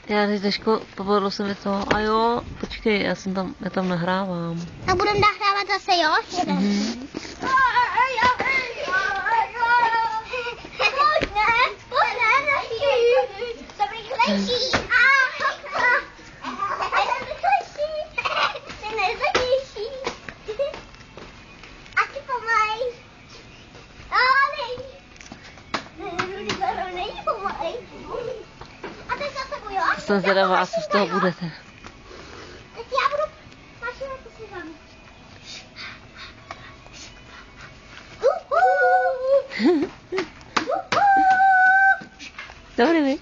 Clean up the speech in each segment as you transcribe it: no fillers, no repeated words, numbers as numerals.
Já teď Težko, povedlo se mi to. A jo, počkej, já tam nahrávám. Tak budeme nahrávat zase, jo? Mhm. Jsem zvědavá, co z toho budete. Tak já budu mašinat to si vám. Dobrý, vy?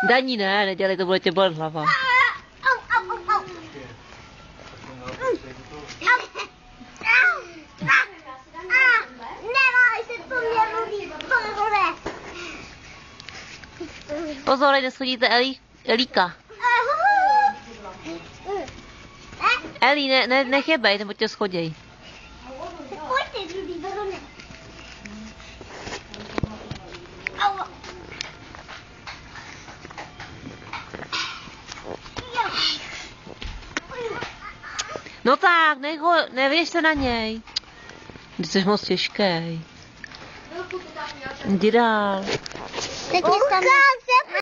Daní ne, nedělej, to bude tě bolet hlava. Pozor, neschodíte Elíka. Elí, nechybej, nebo tě schoděj. No tak, nevěž se na něj. Ty jsi moc těžký. Jdi dál. Teď